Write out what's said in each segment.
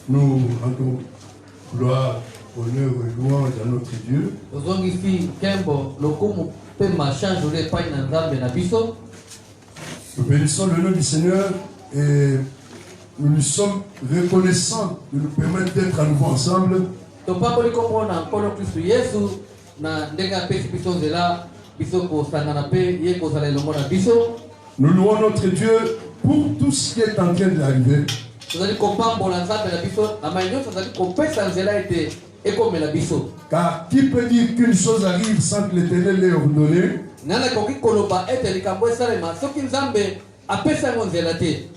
Nous rendons gloire, honneur et louange à notre Dieu. Nous bénissons le nom du Seigneur et nous lui sommes reconnaissants de nous permettre d'être à nouveau ensemble. Nous louons notre Dieu pour tout ce qui est en train d'arriver. Car qui peut dire qu'une chose arrive sans que l'Éternel l'ait ordonné?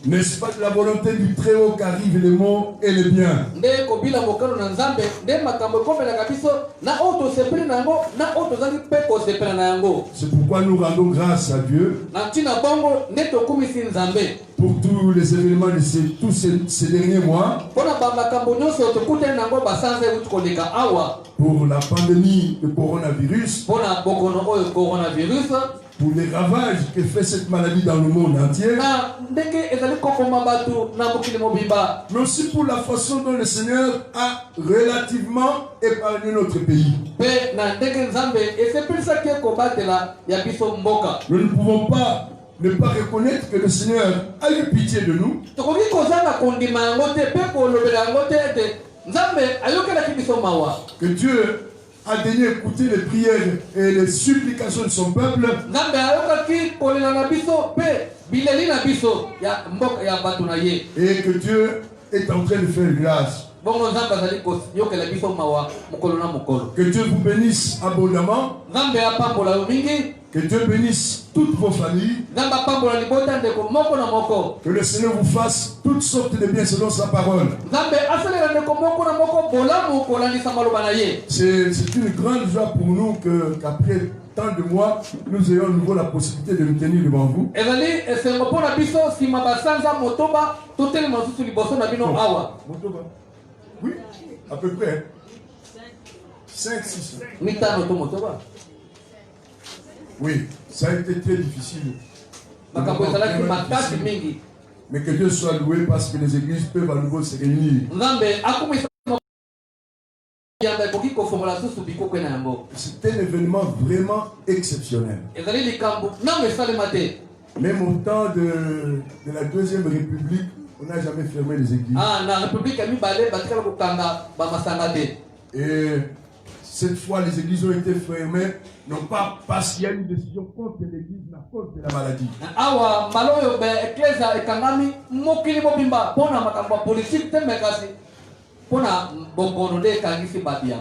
N'est-ce pas de la volonté du Très-Haut qu'arrivent les maux et les biens? C'est pourquoi nous rendons grâce à Dieu pour tous les événements de tous ces derniers mois, pour la pandémie de coronavirus, pour les ravages que fait cette maladie dans le monde entier, mais aussi pour la façon dont le Seigneur a relativement épargné notre pays. Nous ne pouvons pas ne pas reconnaître que le Seigneur a eu pitié de nous. Que Dieu a daigné écouter les prières et les supplications de son peuple. Et que Dieu est en train de faire grâce. Que Dieu vous bénisse abondamment. Que Dieu bénisse toutes vos familles. Que le Seigneur vous fasse toutes sortes de biens selon sa parole. C'est une grande joie pour nous qu'après tant de mois, nous ayons à nouveau la possibilité de nous tenir devant vous. Oui, à peu près. 5, 6. Oui, ça a été très difficile. Mais que Dieu soit loué parce que les églises peuvent à nouveau se réunir. C'est un événement vraiment exceptionnel. Même au temps de la Deuxième République, on n'a jamais fermé les églises. Et cette fois, les églises ont été fermées, non pas parce qu'il y a une décision contre l'église, mais à cause de la maladie.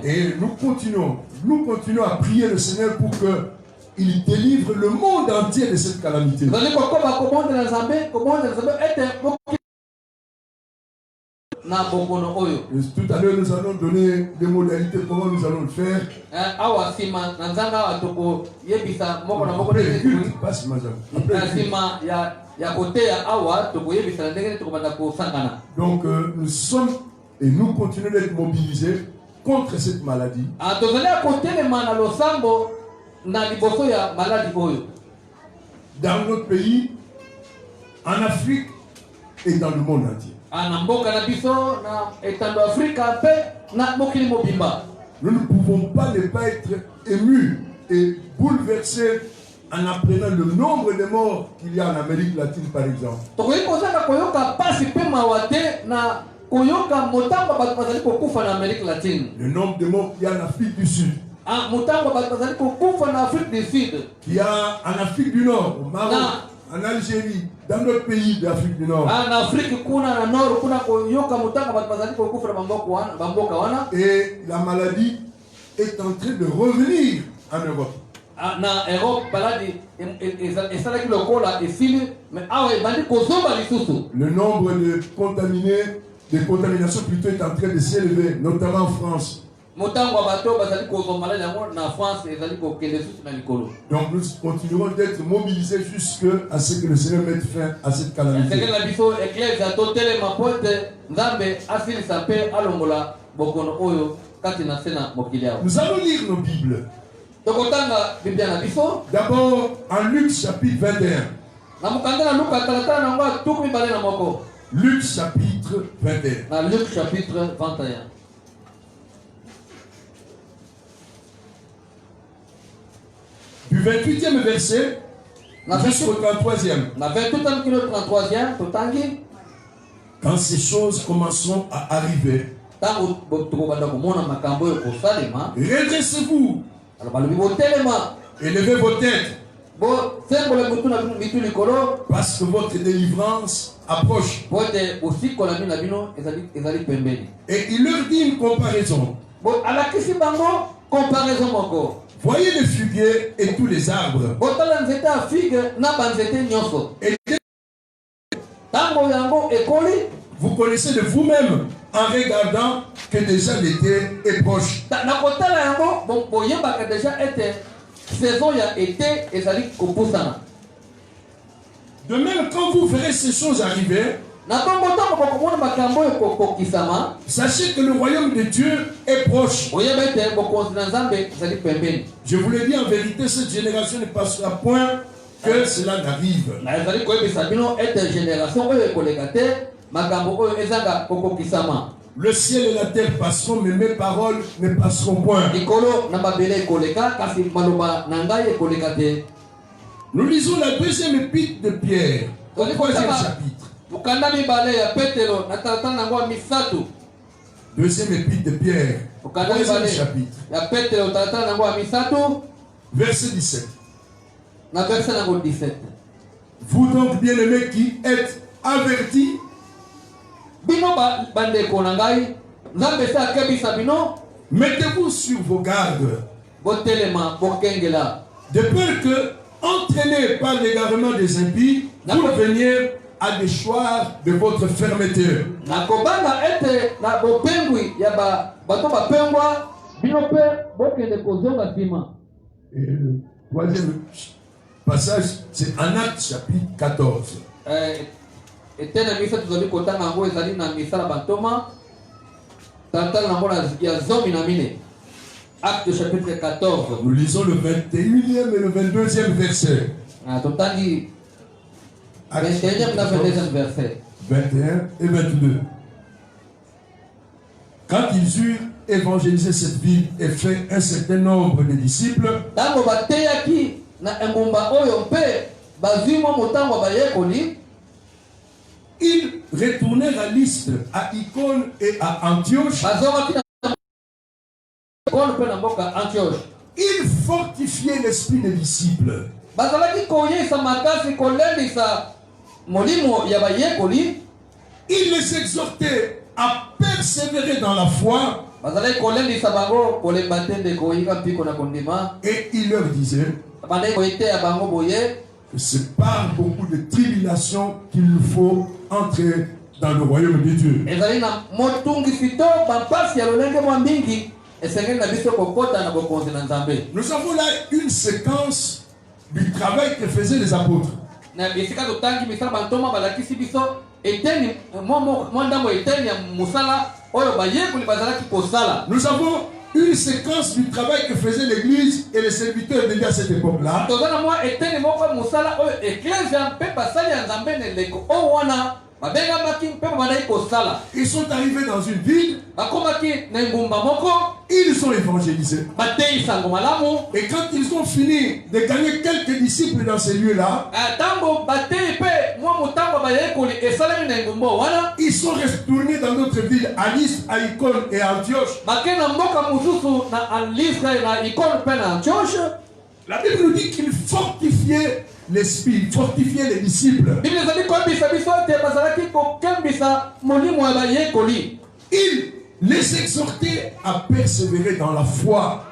Et nous continuons à prier le Seigneur pour qu'il délivre le monde entier de cette calamité. Tout à l'heure, nous allons donner des modalités comment nous allons le faire. Donc nous sommes et nous continuons d'être mobilisés contre cette maladie. Dans notre pays, en Afrique et dans le monde entier. Nous ne pouvons pas ne pas être émus et bouleversés en apprenant le nombre de morts qu'il y a en Amérique latine, par exemple. Le nombre de morts qu'il y a en Afrique du Sud. Qu'il y a en Afrique du Nord, au Maroc, en Algérie, dans notre pays d'Afrique du Nord. Et la maladie est en train de revenir en Europe. Le nombre de contaminés, de contaminations plutôt est en train de s'élever, notamment en France. Donc nous continuerons d'être mobilisés jusqu'à ce que le Seigneur mette fin à cette calamité. Nous allons lire nos Bibles. D'abord en Luc chapitre 21. Luc chapitre 21. Dans Luc chapitre 21. Du 28e verset jusqu'au 33e. Quand ces choses commenceront à arriver, redressez-vous, élevez vos têtes, parce que votre délivrance approche. Et il leur dit une comparaison. Voyez les figuiers et tous les arbres. Et vous connaissez de vous-même en regardant que déjà l'été est proche. De même, quand vous verrez ces choses arriver, sachez que le royaume de Dieu est proche. Je vous l'ai dit en vérité, cette génération ne passera point que cela n'arrive. Le ciel et la terre passeront, mais mes paroles ne passeront point. Nous lisons la deuxième épître de Pierre, au troisième chapitre. Deuxième épître de Pierre, troisième chapitre. Verset 17. Vous donc, bien-aimés qui êtes avertis, mettez-vous sur vos gardes, de peur que, entraînés par l'égarement des impies, vous veniez à déchoir de votre fermeté. Et le troisième passage, c'est en Actes chapitre 14. Acte chapitre 14. Nous lisons le 21e et le 22e verset. Acte 21 et 22. Quand ils eurent évangélisé cette ville et fait un certain nombre de disciples, ils retournèrent à Lystre, à Icône et à Antioche. Ils fortifiaient l'esprit des disciples. Il les exhortait à persévérer dans la foi. Et il leur disait que c'est par beaucoup de tribulations qu'il nous faut entrer dans le royaume de Dieu. Nous avons là une séquence du travail que faisaient les apôtres. Nous avons une séquence du travail que faisait l'église et les serviteurs de Dieu à cette époque-là. Ils sont arrivés dans une ville. Ils ont évangélisé. Et quand ils ont fini de gagner quelques disciples dans ces lieux-là, ils sont retournés dans d'autres villes, à Lystre, à Icône et à Antioche. La Bible nous dit qu'ils fortifiaient l'esprit, fortifiaient les disciples. Ils les exhortaient à persévérer dans la foi.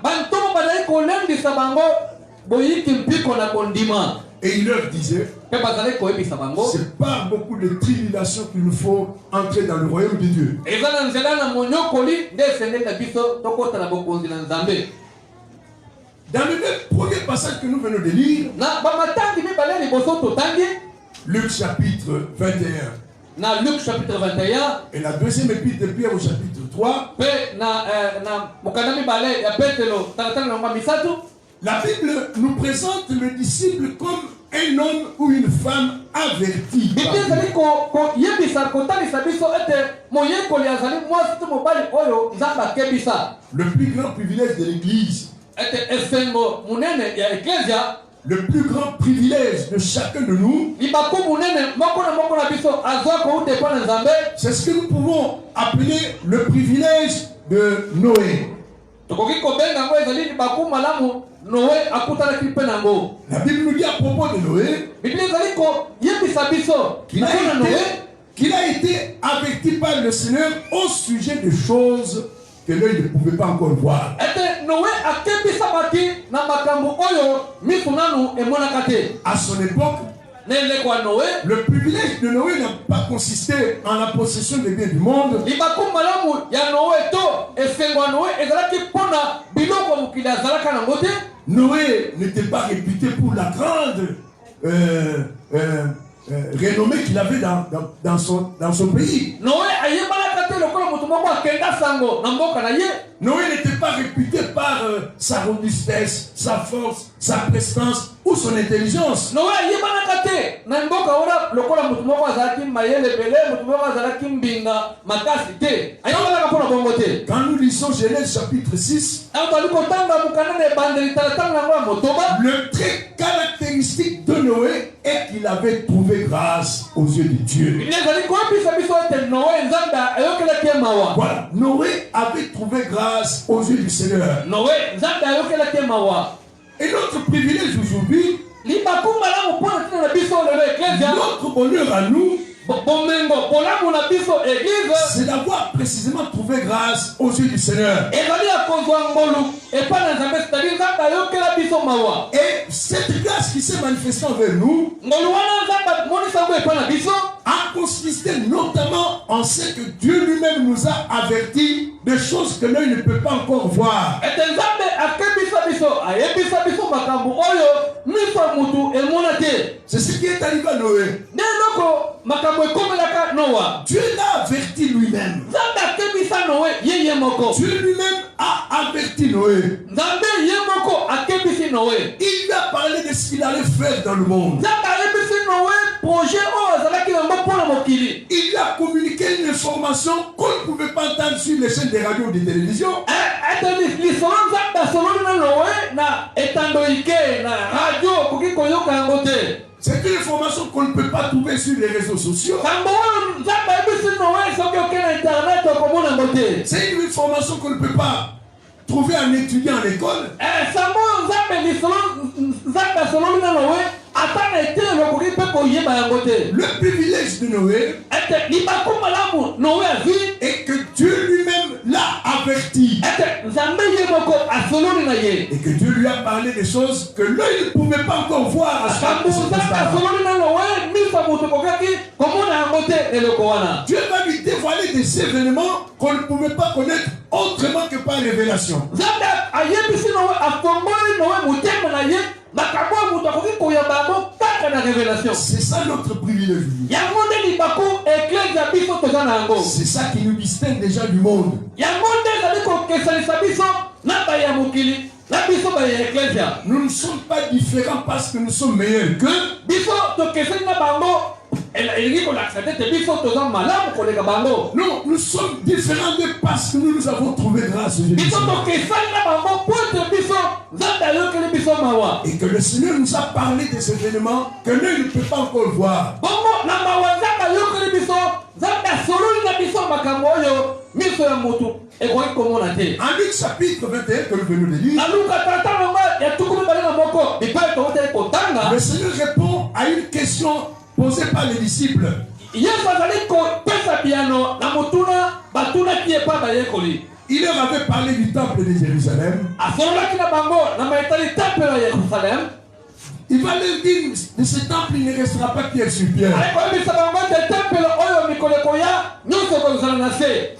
Et il leur disait, c'est par beaucoup de tribulations qu'il nous faut entrer dans le royaume de Dieu. Dans le premier passage que nous venons de lire, Luc chapitre 21. Luc chapitre 21. Et la deuxième épître de Pierre au chapitre 3. La Bible nous présente le disciple comme un homme ou une femme averti. Le plus grand privilège de l'Église, le plus grand privilège de chacun de nous, c'est ce que nous pouvons appeler le privilège de Noé. La Bible nous dit à propos de Noé qu'il a été averti par le Seigneur au sujet de choses que l'œil ne pouvait pas encore voir. À son époque, le privilège de Noé n'a pas consisté en la possession des biens du monde. Noé n'était pas réputé pour la grande renommée qu'il avait dans son pays. Noé n'était pas réputé par sa robustesse, sa force, sa prestance ou son intelligence. Quand nous lisons Genèse chapitre 6, le trait caractéristique de Noé est qu'il avait trouvé grâce aux yeux de Dieu. Voilà, Noé avait trouvé grâce aux yeux du Seigneur. Et notre privilège aujourd'hui, notre bonheur à nous, c'est d'avoir précisément trouvé grâce aux yeux du Seigneur. Et cette grâce qui s'est manifestée envers nous a consisté notamment en ce que Dieu lui-même nous a avertis de choses que l'œil ne peut pas encore voir. C'est ce qui est arrivé à Noé. Dieu l'a averti lui-même. Dieu lui-même a averti Noé. Il lui a parlé de ce qu'il allait faire dans le monde. Il lui a communiqué une information qu'on ne pouvait pas entendre sur les chaînes de radio ou de télévision. C'est une information qu'on ne peut pas trouver sur les réseaux sociaux. C'est une information qu'on ne peut pas trouver en étudiant à l'école. Le privilège de Noé est que Dieu lui-même l'a averti. Et que Dieu lui a parlé des choses que l'œil ne pouvait pas encore voir. Dieu va lui dévoiler des événements qu'on ne pouvait pas connaître autrement que par révélation. C'est ça notre privilège. C'est ça qui nous distingue déjà du monde. Nous ne sommes pas différents parce que nous sommes meilleurs qu'eux. Non, nous sommes différents d'eux parce que nous avons trouvé grâce. Et que le Seigneur nous a parlé des événements que l'œil ne peut pas encore voir. En Luc chapitre 21 que nous venons de lire, le Seigneur répond à une question posée par les disciples. Il leur avait parlé du temple de Jérusalem. Il va leur dire, de ce temple il ne restera pas pierre sur pierre.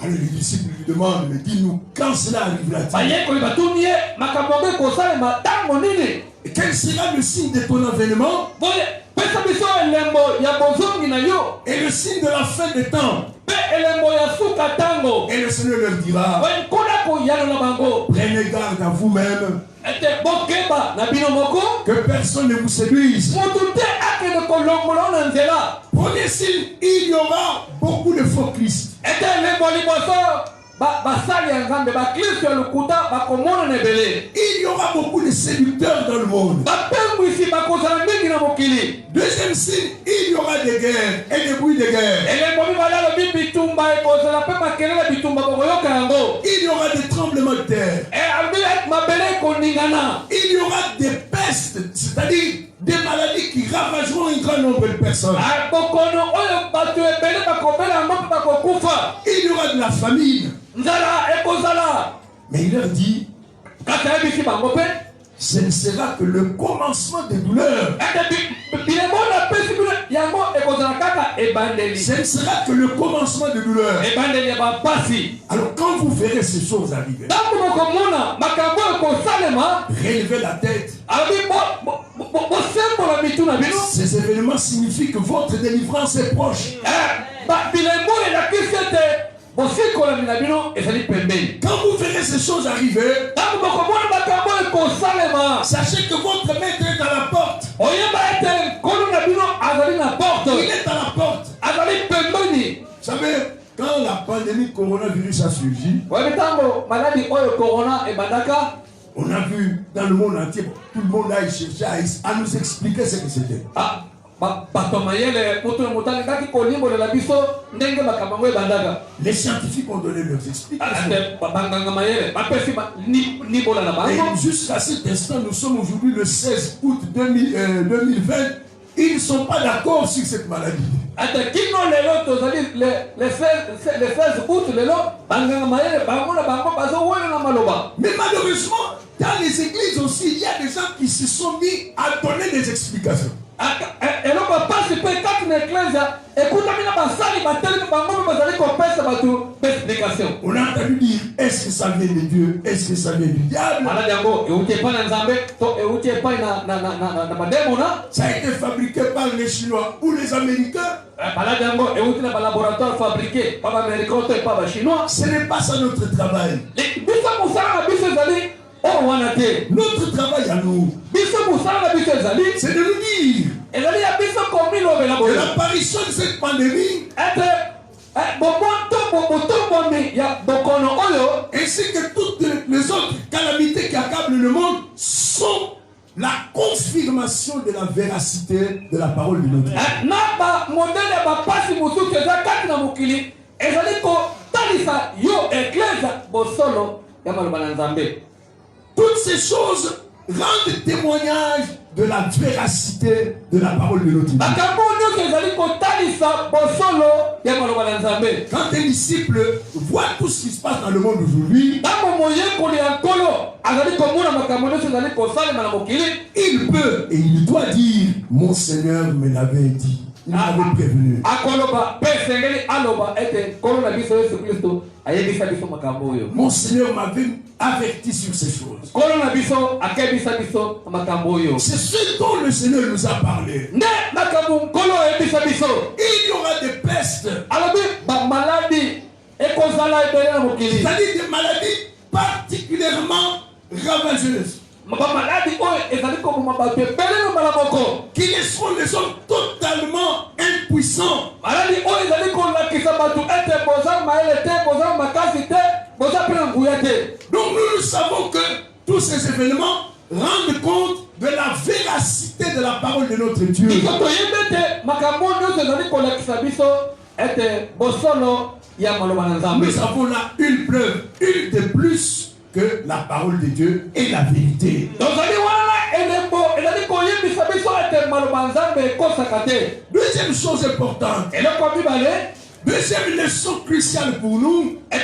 Alors les disciples lui demandent, mais dis-nous, quand cela arrivera-t-il? Et quel sera le signe de ton avènement? Et le signe de la fin des temps? Et le Seigneur leur dira, prenez garde à vous-même que personne ne vous séduise. Premier signe, il y aura beaucoup de faux Christ. Il y aura beaucoup de séducteurs dans le monde. Deuxième signe, il y aura des guerres et des bruits de guerre. Il y aura des tremblements de terre. Il y aura des pestes, c'est-à-dire des maladies qui ravageront un grand nombre de personnes. Il y aura de la famine. Mais il leur dit, ce ne sera que le commencement des douleurs. Ce ne sera que le commencement des douleurs. Alors quand vous verrez ces choses arriver, relevez la tête. Ces événements signifient que votre délivrance est proche. Quand vous verrez ces choses arriver, sachez que votre maître est à la porte. Il est à la porte. Vous savez, quand la pandémie coronavirus a surgi, on a vu dans le monde entier, tout le monde a cherché à nous expliquer ce que c'était. Les scientifiques ont donné leurs explications. Et jusqu'à cet instant, nous sommes aujourd'hui le 16 août 2020. Ils ne sont pas d'accord sur cette maladie. Mais malheureusement, dans les églises aussi, il y a des gens qui se sont mis à donner des explications. On a entendu dire, est-ce que ça vient de Dieu? Est-ce que ça vient du diable? Ça a été fabriqué par les Chinois ou les Américains. Ce n'est pas ça notre travail. Notre travail à nous, c'est de nous dire que l'apparition de cette pandémie ainsi que toutes les autres calamités qui accablent le monde sont la confirmation de la véracité de la parole de notre Dieu. Toutes ces choses rendent témoignage de la véracité de la parole de notre Dieu. Quand un disciple voit tout ce qui se passe dans le monde aujourd'hui, il peut et il doit dire, mon Seigneur me l'avait dit. Il m'avait prévenu. Mon Seigneur m'avait averti sur ces choses. C'est ce dont le Seigneur nous a parlé. Il y aura des pestes. C'est-à-dire des maladies particulièrement ravageuses. Qui laisseront les hommes totalement impuissants. Donc nous savons que tous ces événements rendent compte de la véracité de la parole de notre Dieu. Nous avons là une preuve, une de plus, que la parole de Dieu est la vérité. Deuxième chose importante, deuxième leçon cruciale pour nous, de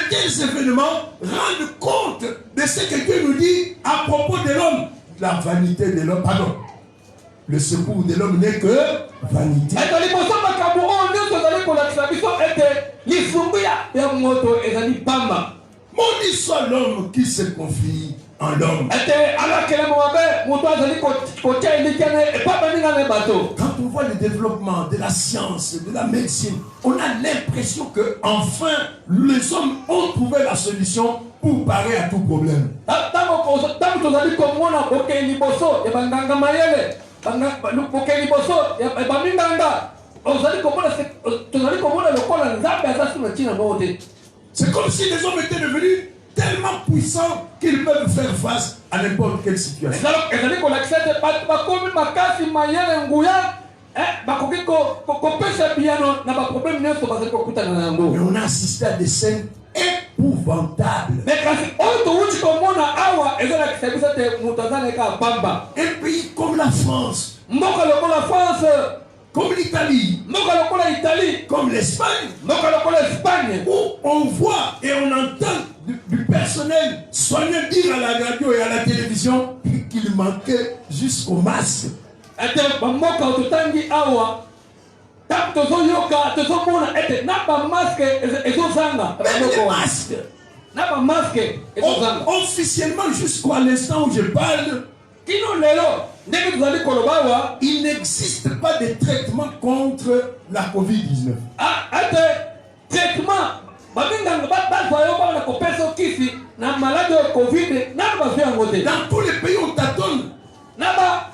quels événements rendent compte de ce que Dieu nous dit à propos de l'homme. La vanité de l'homme, pardon. Le secours de l'homme n'est que vanité. Maudit soit l'homme qui se confie en l'homme. Quand on voit le développement de la science, de la médecine, on a l'impression que enfin les hommes ont trouvé la solution pour parer à tout problème. bokeli boso baminganga ozali komona lokola nzambe aza suna ntina moko te. C'est comme si les hommes étaient devenus tellement puissants qu'ils peuvent faire face à n'importe quelle situation. ezali kolakisa ete bato bakomi makasi mayele nguya bakoki kopesa biyano na baproblème nyonso bazali kokutana na yango. Mais on a assisté à des scènes épouvantables. Mais kasi oyo towuti komona awa ezolakisa biso ete moto aza neka pamba. Un pays comme la France, Mboka lokola France, comme l'Italie, mboka lokola Italie, comme l'Espagne, mboka lokola Espagne, où on voit et on entend du personnel soignant dire à la radio et à la télévision qu'il manquait jusqu'au masque. ete bamboka ototangi awa tango tozoyoka tozomona ete na bamaske ezozanga Même les masques. na bamaske ezozanga Officiellement, jusqu'à l'instant où je parle, kino lelo ndenge tozali koloba awa il n'existe pas de traitement contre la COVID-19. ete traitement babinganga bazwayo bana kopesa kisi na maladi ya covid nano bazwi yango te. Dans tous les pays, on tâtonne. na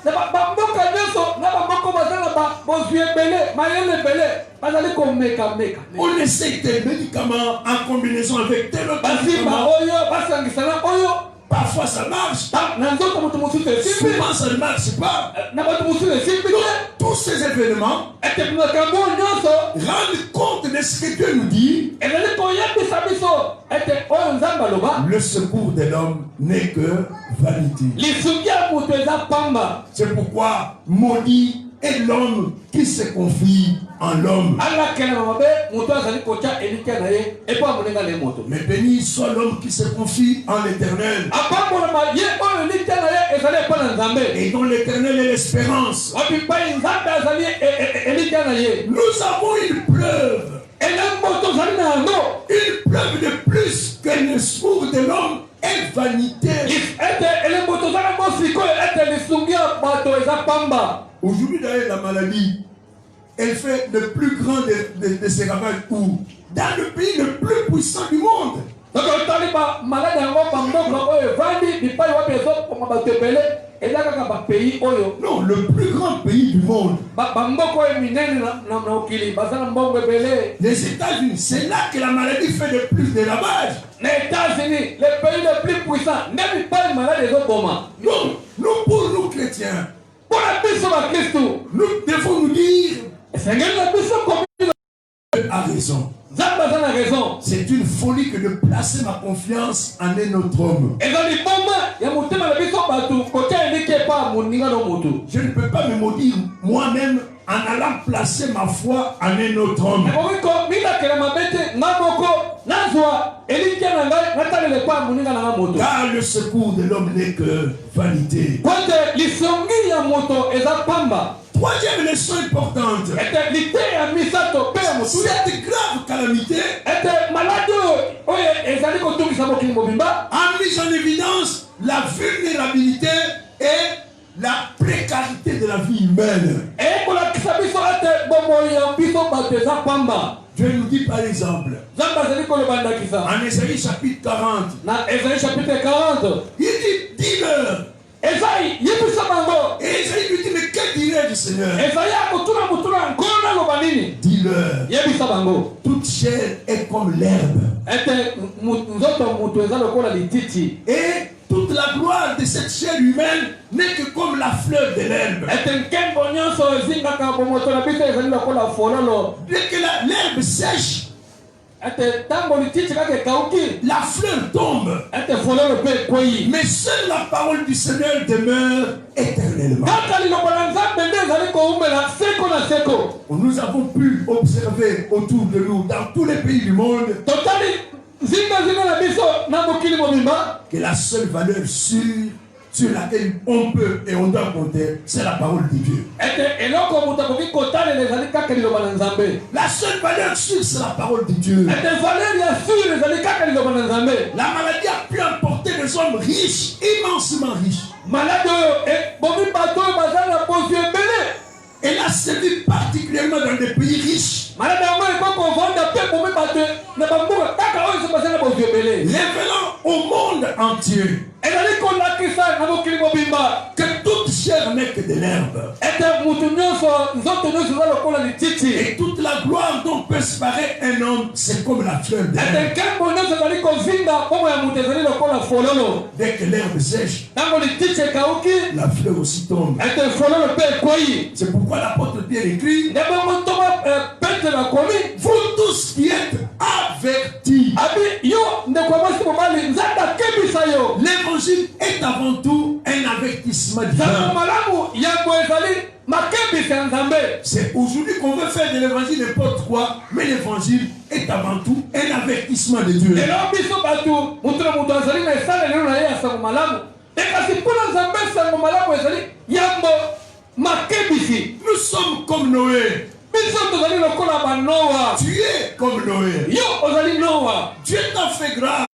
bamboka nyonso na bamboka bazala bozwi ebele mayele ebele bazali komeka. On essaie des médicaments en combinaison avec tel autre basimba médicament. oyo basangisana oyo Parfois ça marche, na nzoto moto mosusu esimbi souvent ça ne marche pas. na bato mosusu esimbi te. Tous ces événements ete makambo nyonso rendent compte de ce que Dieu nous dit. ezali koyebisa biso ete oyo nzambe aloba Le secours de l'homme n'est que vanité. lisungi ya moto eza pamba. C'est pourquoi maudit est l'homme qui se confie en l'homme. alakela na mabe moto azali kotya elike na ye epo amonenga na ye moto. Mais béni soit l'homme qui se confie en l'Éternel. apambolama ye oyo elike na ye ezali epo na nzambe Et dont l'Éternel est l'espérance. wapipai nzambe azali elike na ye. Nous avons une preuve. elembo tozali na yango Une preuve de plus que le secours de l'homme est vanité. ete elembo tozali mo sikoyo ete lisungi ya bato eza pamba. Aujourd'hui, d'ailleurs, la maladie, elle fait le plus grand de ses ravages où? Dans le pays le plus puissant du monde. donc otali bamaladi yango bamboka oyo evandi bipai wapi ezopoma bato ebele eza kaka bapays oyo Non, le plus grand pays du monde. bamboka oyo minene na mokili baza na mbongo ebele. Les États-Unis, c'est là que la maladie fait le plus de ravages. na États-Unis le pays le plus puissant nde bipai maladi ezoboma. Nous, pour nous chrétiens, mpona biso bakristu nous devons nous dire, esengeli na biso komi Dieu a raison. nzambe aza na raison. C'est une folie que de placer ma confiance en un autre homme. eza liboma ya motema na biso bato kotya eliki epa moninga no motu. Je ne peux pas me maudire moi-même en allant placer ma foi en un autre homme. nakoki komilakela mabe te nga moko nazwa eliki na ngai natalela epa moninga na nga moto. Car le secours de l'homme n'est que vanité. kote lisongi ya moto eza pamba. Troisième leçon importante. ete lite ya misato mpe ya motu Cette grave calamité ete maladi oyo ezali kotungisa mokili mobimba a mis en évidence la vulnérabilité et la précarité de la vie humaine. ekolakisa biso ete bomoi ya biso bato eza pamba. Dieu nous dit par exemple, nzambe azali koloba ndakisa en Ésaïe chapitre 40, na Esaïe chapitre 40 il dit, dis-leur. Esaïe yebisa bango. Et Ésaïe lui dit, mais que dirais du Seigneur? Esaïe akotuna mutuna nkolo naloba nini. Dis-leur, yebisa bango. toute chair est comme l'herbe. ete nzoto mutu eza lokola lititi. Et toute la gloire de cette chair humaine n'est que comme la fleur de l'herbe. ete nkembo nyonso ezingaka bomoto na biso ezali lokola fololo. Dès que l'herbe sèche, ete ntango lititi kaka ekauki la fleur tombe. ete fololo mpe ekwei. Mais seule la parole du Seigneur demeure éternellement. kaka liloko na nzambe nde ezali koumela seko na seko. Nous avons pu observer autour de nous, dans tous les pays du monde, totali zinga na biso na mokili mobimba que la seule valeur sûre sur laquelle on peut et on doit compter, c'est la parole de Dieu. ete eloko moto akoki kotalela ezali kaka liloba na nzambe. La seule valeur sûre, c'est la parole de Dieu. ete valeur ya sure ezali kaka liloba na nzambe. La maladie a pu emporter des hommes riches, immensement riches. maladi oyo bomi bato oyo baza na bozwi ebele. Elle a servi particulièrement dans des pays riches, maladi yango ekokovanda mpe bomi bato na bamboka kaka oyo so baza na bozwi ebele. révélant au monde entier ezali kolakisa na mokili mobimba que toute chair n'est que de l'herbe. Et Et toute la gloire dont peut se parer un homme, c'est comme la fleur de l'herbe. Dès que l'herbe sèche, la fleur aussi tombe. C'est pourquoi l'apôtre Pierre écrit, vous tous qui êtes avertis. L'évangile est avant tout un avertissement divin. C'est aujourd'hui qu'on veut faire de l'évangile n'importe quoi, mais l'évangile est avant tout un avertissement de Dieu. Nous sommes comme Noé. Tu es comme Noé. Dieu t'a fait grâce.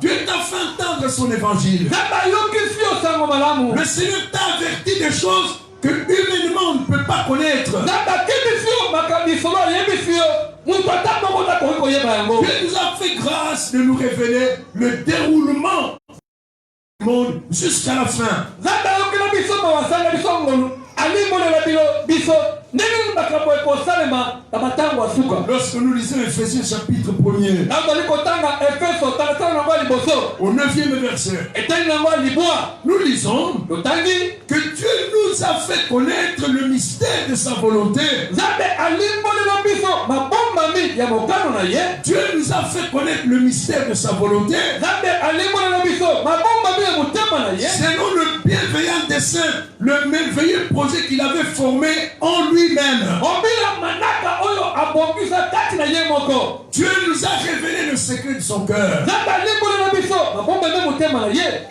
Dieu t'a fait entendre son évangile. Le Seigneur t'a averti des choses que humainement on ne peut pas connaître. Dieu nous a fait grâce de nous révéler le déroulement du monde jusqu'à la fin. Lorsque nous lisons Ephésiens chapitre 1er, au 9e verset, nous lisons que Dieu nous a fait connaître le mystère de sa volonté. Dieu nous a fait connaître le mystère de sa volonté selon le bienveillant dessein, le merveilleux projet qu'il avait formé en lui-même. Dieu nous a révélé le secret de son cœur.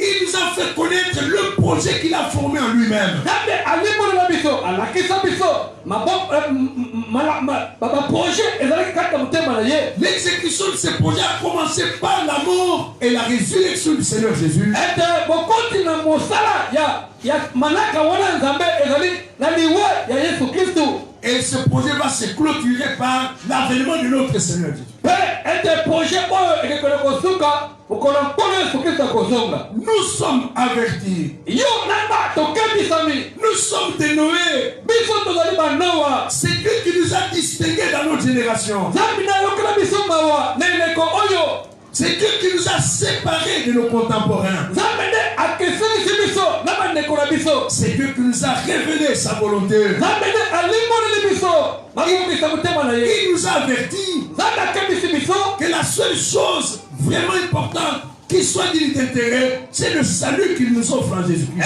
Il nous a fait connaître le projet qu'il a formé en lui-même. L'exécution de ce projet a commencé par la mort et la résurrection du Seigneur Jésus. Et ce projet va se clôturer par l'avènement de notre Seigneur Jésus. Nous sommes avertis. Nous sommes des Noé. C'est Dieu qui nous a distingués dans notre génération. C'est Dieu qui nous a séparés de nos contemporains. C'est Dieu qui nous a révélé sa volonté. Il nous a avertis que la seule chose vraiment importante qui soit digne d'intérêt, c'est le salut qu'il nous offre en Jésus-Christ.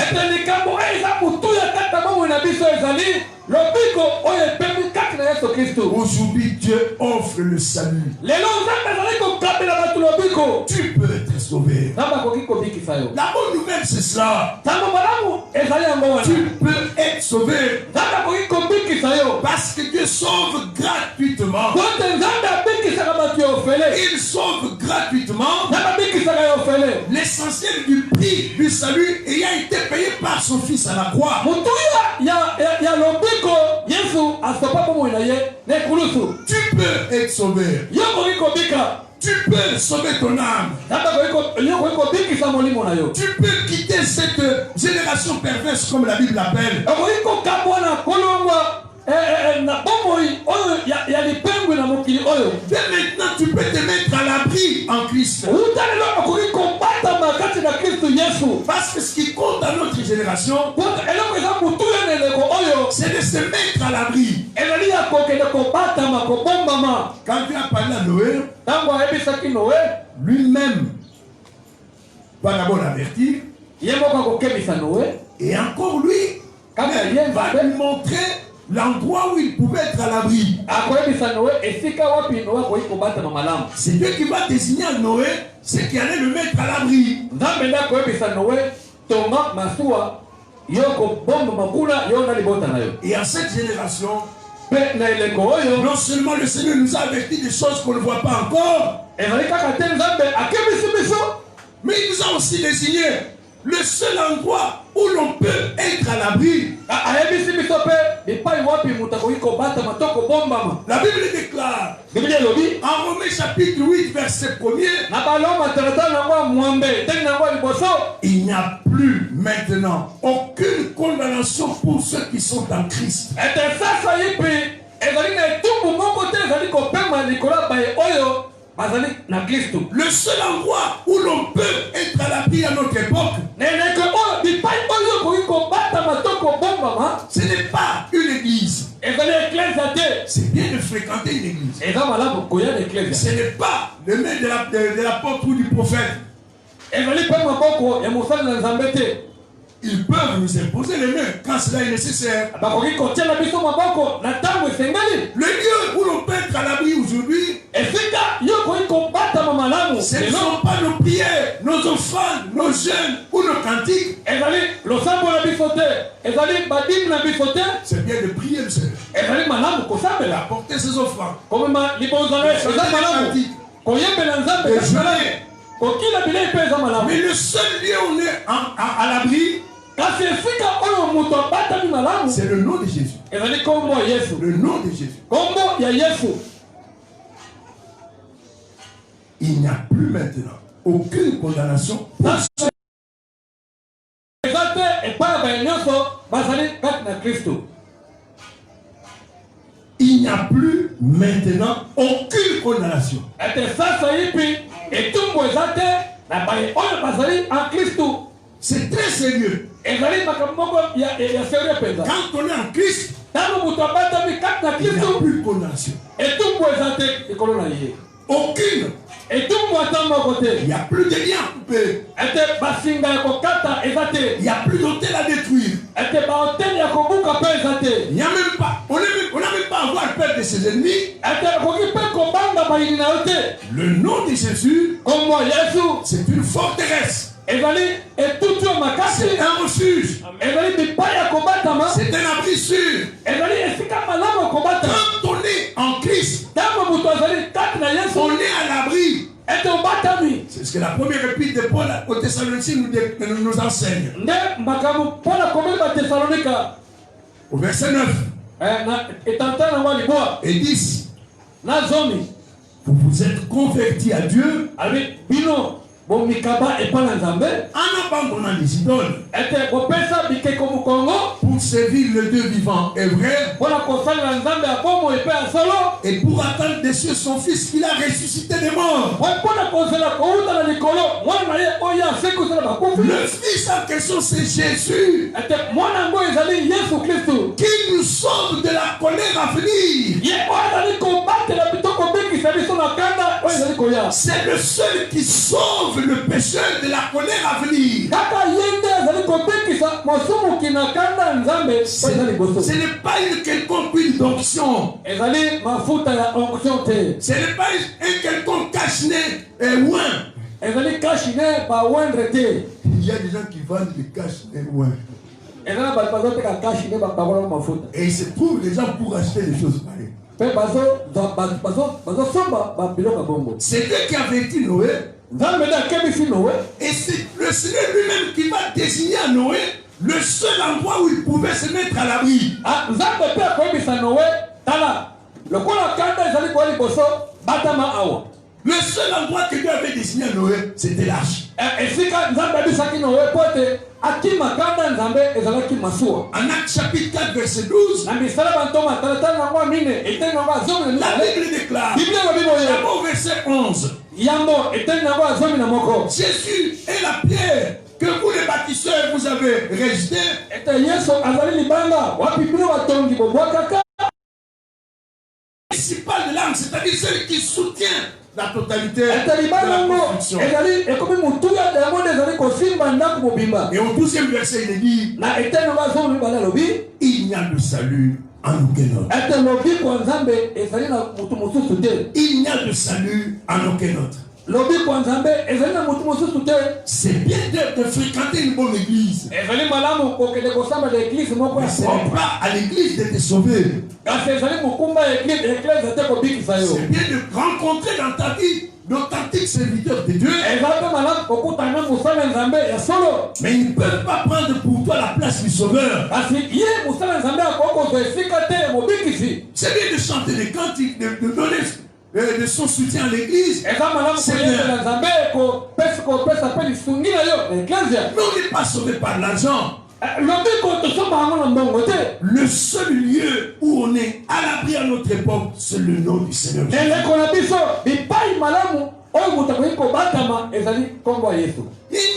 Aujourd'hui, Dieu offre le salut. Tu peux être sauvé. La bonne nouvelle, c'est cela. Tu peux être sauvé. Parce que Dieu sauve gratuitement. Il sauve gratuitement. L'essentiel du prix du salut ayant été payé par son Fils à la croix. Tu peux être sauvé. Tu peux sauver ton âme. Tu peux quitter cette génération perverse comme la Bible l'appelle. Dès maintenant, tu peux te mettre à l'abri en Christ. Parce que ce qui compte dans notre génération, c'est de se mettre à l'abri. Quand Dieu a parlé à Noé, lui-même va d'abord l'avertir. Et encore lui, va lui montrer l'endroit où il pouvait être à l'abri. C'est Dieu qui va désigner à Noé ce qui allait le mettre à l'abri. Et en cette génération, non seulement le Seigneur nous a averti des choses qu'on ne voit pas encore, mais il nous a aussi désigné le seul endroit où l'on peut être à l'abri. La Bible déclare en Romains chapitre 8 verset 1er, il n'y a plus maintenant aucune condamnation pour ceux qui sont en Christ. Le seul endroit où l'on peut être à l'abri à notre époque, ce n'est pas une église. C'est bien de fréquenter une église. Ce n'est pas le main de l'apôtre ou du prophète. Ils peuvent nous imposer les mains quand cela est nécessaire. Le lieu où l'on peut être à l'abri aujourd'hui, ce ne sont pas nos prières, nos offrandes, nos jeûnes ou nos cantiques. C'est bien de prier le Seigneur. Apporter ses offrandes. De jeûner. Mais le seul lieu où on est à l'abri, c'est le nom de Jésus. Le nom de Jésus. Il n'y a plus maintenant aucune condamnation pour ceux. Il n'y a plus maintenant aucune condamnation. C'est très sérieux. Quand on est en Christ, il n'y a plus de condamnation. Aucune. Il n'y a plus de lien à couper. Il n'y a plus d'hôtel à détruire. Il n'y a même pas. On n'a même pas à avoir peur de ses ennemis. Le nom de Jésus, c'est une forteresse. C'est un refuge. C'est un abri sûr. Quand on est en Christ, on est à l'abri. C'est ce que la première épître de Paul aux Thessaloniciens nous enseigne. Au verset 9 et 10, vous vous êtes convertis à Dieu en abandonnant les idoles pour servir le Dieu vivant et vrai et pour attendre des cieux son fils qu'il a ressuscité des morts. Le fils en question, c'est Jésus qui nous sauve de la colère à venir. C'est le seul qui sauve le pécheur de la colère à venir. Ce n'est pas une quelconque huile d'onction. Ce n'est pas un quelconque cache-nez ouin. Il y a des gens qui vendent du cache-nez ouin. Et il se trouve des gens pour acheter des choses pareilles. C'est Dieu qui avertit Noé. Et c'est le Seigneur lui-même qui va désigner à Noé le seul endroit où il pouvait se mettre à l'abri. Le seul endroit que Dieu avait désigné à Noé, c'était l'arche. En Actes chapitre 4 verset 12, la Bible déclare, d'abord verset 11, Jésus est la pierre que vous les bâtisseurs vous avez rejeté. Principal de l'âme, c'est-à-dire celui qui soutient la totalité de la construction. Et au 12e verset, il est dit, il n'y a de salut en aucun autre. Il n'y a de salut en aucun autre. C'est bien de fréquenter une bonne église. Mais ce n'est pas à l'église d'être sauvé. C'est bien de rencontrer dans ta vie d'authentiques serviteurs de Dieu. Mais ils ne peuvent pas prendre pour toi la place du Sauveur. C'est bien de chanter des cantiques, de donner de son soutien à l'église. Mais on n'est pas sauvé par l'argent. Le seul lieu où on est à l'abri à notre époque, c'est le nom du Seigneur. Il n'y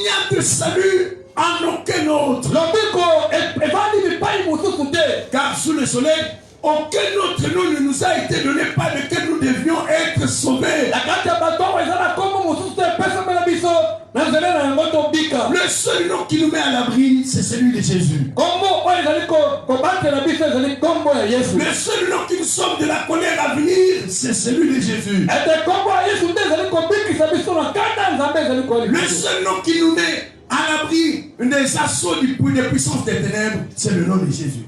a de salut en aucun autre. Car sous le soleil, aucun autre nom ne nous a été donné par lequel nous devions être sauvés. Le seul nom qui nous met à l'abri, c'est celui de Jésus. Le seul nom qui nous sauve de la colère à venir, c'est celui de Jésus. Le seul nom qui nous met à l'abri des assauts des puissances des ténèbres, c'est le nom de Jésus.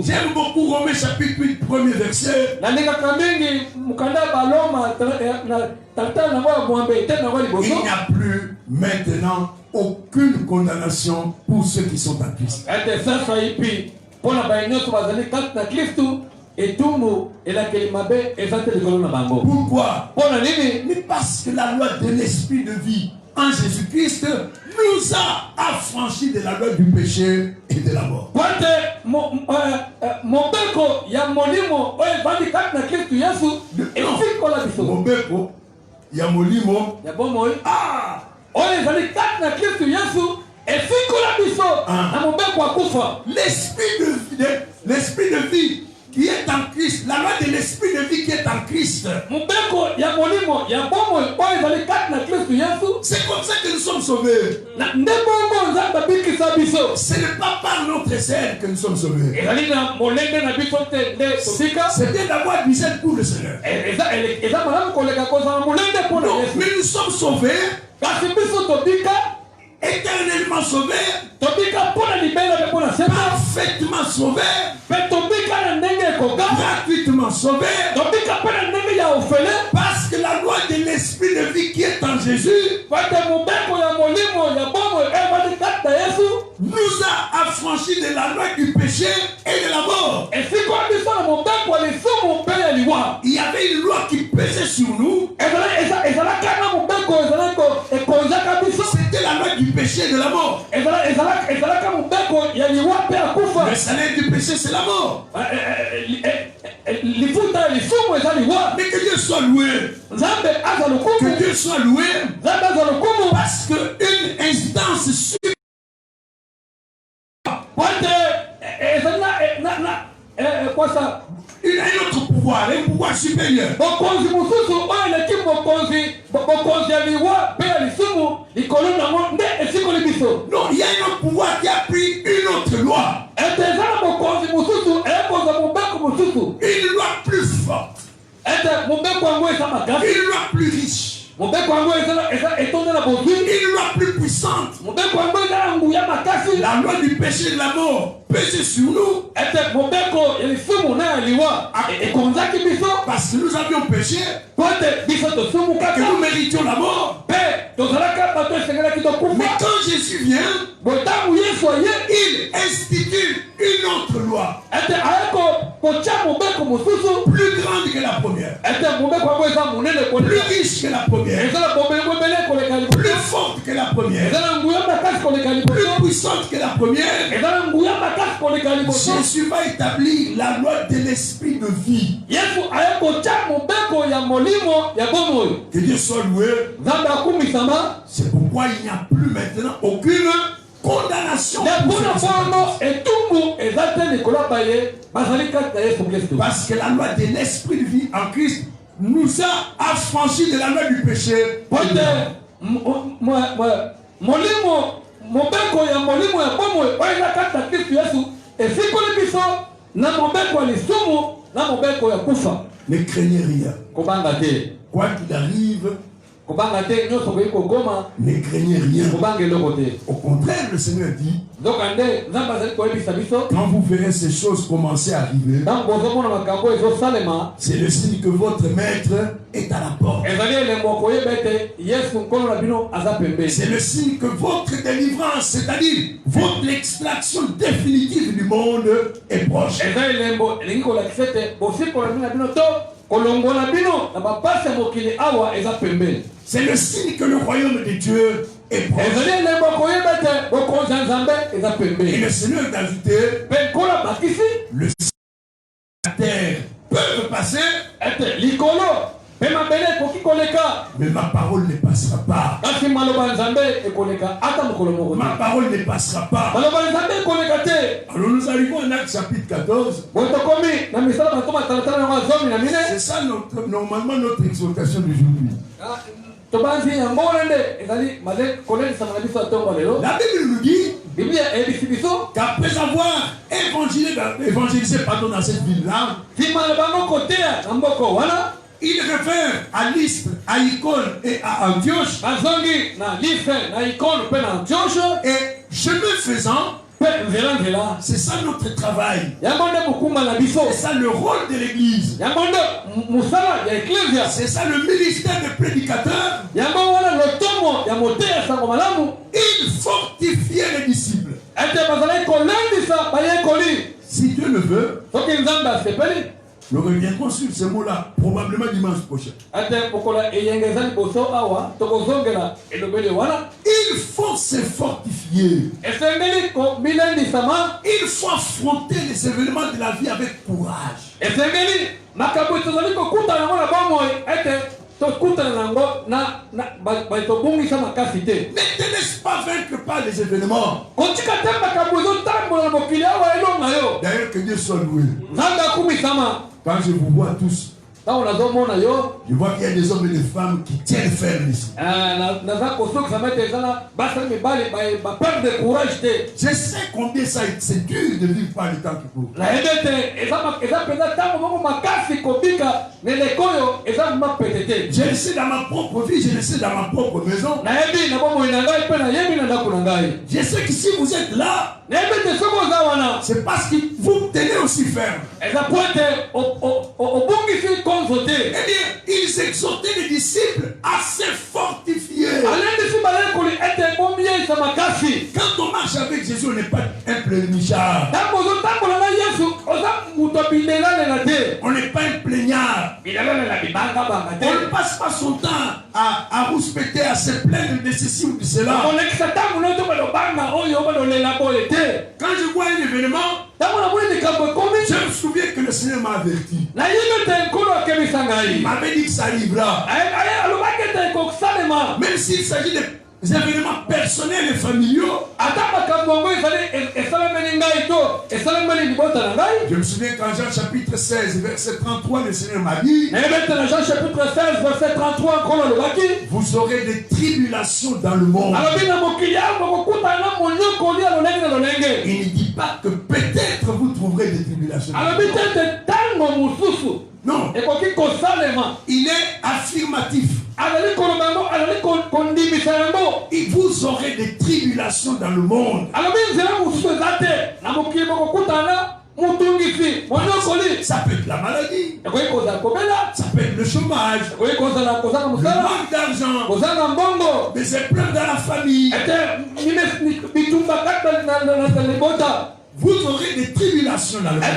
J'aime beaucoup Romains chapitre 8, premier verset. Il n'y a plus maintenant aucune condamnation pour ceux qui sont en Christ. Pourquoi? Mais parce que la loi de l'esprit de vie en Jésus-Christ nous a affranchis de la loi du péché et de la mort. L'esprit de vie qui est en Christ, la loi de l'esprit de vie qui est en Christ. C'est comme ça que nous sommes sauvés. Ce n'est pas par notre zèle que nous sommes sauvés. C'est bien d'avoir du zèle pour le Seigneur. Non, mais nous sommes sauvés, éternellement sauvés, parfaitement sauvés, gratuitement sauvés, parce que la loi de l'esprit de vie qui est en Jésus nous a affranchis de la loi du péché et de la mort. Il y avait une loi qui pesait sur nous. C'était la loi du péché et de la mort. Le salaire du péché, c'est la mort. Mais que Dieu soit loué. Que Dieu soit loué. Parce qu'une instance il a un autre pouvoir, un pouvoir supérieur. Non, il y a un autre pouvoir qui a pris une autre loi. Une loi plus forte. Une loi plus riche. Une loi plus puissante. La loi du péché et de la mort pesait sur nous. Parce que nous avions péché et que nous méritions la mort. Mais quand Jésus vient, il institue une autre loi. Plus grande que la première. Plus riche que la première. Plus forte que la première. Plus puissante que la première. Jésus va établir la loi de l'esprit de vie. Que Dieu soit loué. C'est pourquoi il n'y a plus maintenant aucune condamnation. Parce que la loi de l'esprit de vie en Christ nous a affranchis de la loi du péché. Ne craignez rien. Quoi qu'il arrive, Ne craignez rien. Au contraire, le Seigneur dit, quand vous verrez ces choses commencer à arriver, c'est le signe que votre maître est à la porte. C'est le signe que votre délivrance, c'est-à-dire votre extraction définitive du monde, est proche. C'est le signe que le royaume de Dieu est proche. Et le Seigneur d'ajouter, le ciel et la terre peuvent passer, mais ma parole ne passera pas. Ma parole ne passera pas. Alors nous arrivons en Actes chapitre 14. C'est ça normalement notre exhortation d'aujourd'hui. La Bible nous dit qu'après avoir évangélisé dans cette ville-là, il réfère à Lystre, à Icône et à Antioche. Et chemin faisant, c'est ça notre travail. C'est ça le rôle de l'église. C'est ça le ministère des prédicateurs. Il fortifiait les disciples. Si Dieu le veut, nous reviendrons sur ce mot-là probablement dimanche prochain. Il faut se fortifier. Il faut affronter les événements de la vie avec courage. Ne te laisse pas vaincre par les événements. D'ailleurs, que Dieu soit loué. Quand je vous vois tous, je vois qu'il y a des hommes et des femmes qui tiennent ferme ici. Je sais combien c'est dur de vivre par le temps qui court. Je le sais dans ma propre vie, je le sais dans ma propre maison. Je sais que si vous êtes là, c'est parce que vous tenez aussi ferme. Eh bien, ils exhortaient les disciples à se fortifier. Quand on marche avec Jésus, on n'est pas un pleurnichard. On n'est pas un plaignard. On ne passe pas son temps à rouspéter, à se plaindre de ceci ou de cela. Quand je vois un événement, je me souviens que le Seigneur m'a averti. Il m'avait dit que ça arrivera. Même s'il s'agit des événements personnels et familiaux. Je me souviens qu'en Jean chapitre 16, verset 33, le Seigneur m'a dit, vous aurez des tribulations dans le monde. Il ne dit pas que peut-être vous trouverez des tribulations. Non. Il est affirmatif. Et vous aurez des tribulations dans le monde. Ça peut être la maladie. Ça peut être le chômage. Le manque d'argent. Des épreuves dans la famille. Vous aurez des tribulations dans le monde.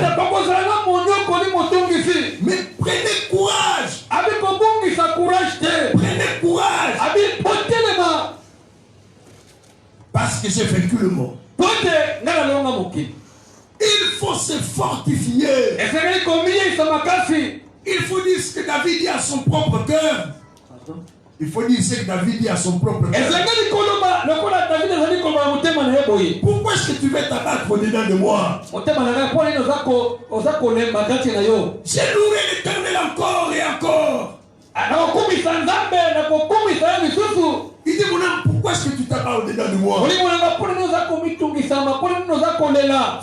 Mais prenez courage. Prenez courage. Parce que j'ai vaincu le monde. Il faut se fortifier. Il faut dire ce que David dit à son propre cœur. Il faut dire ce que David dit à son propre cœur. Pourquoi est-ce que tu veux t'abattre au-dedans de moi? J'ai loué l'Éternel encore et encore. Il dit, mon âme, pourquoi est-ce que tu t'abats au-dedans de moi?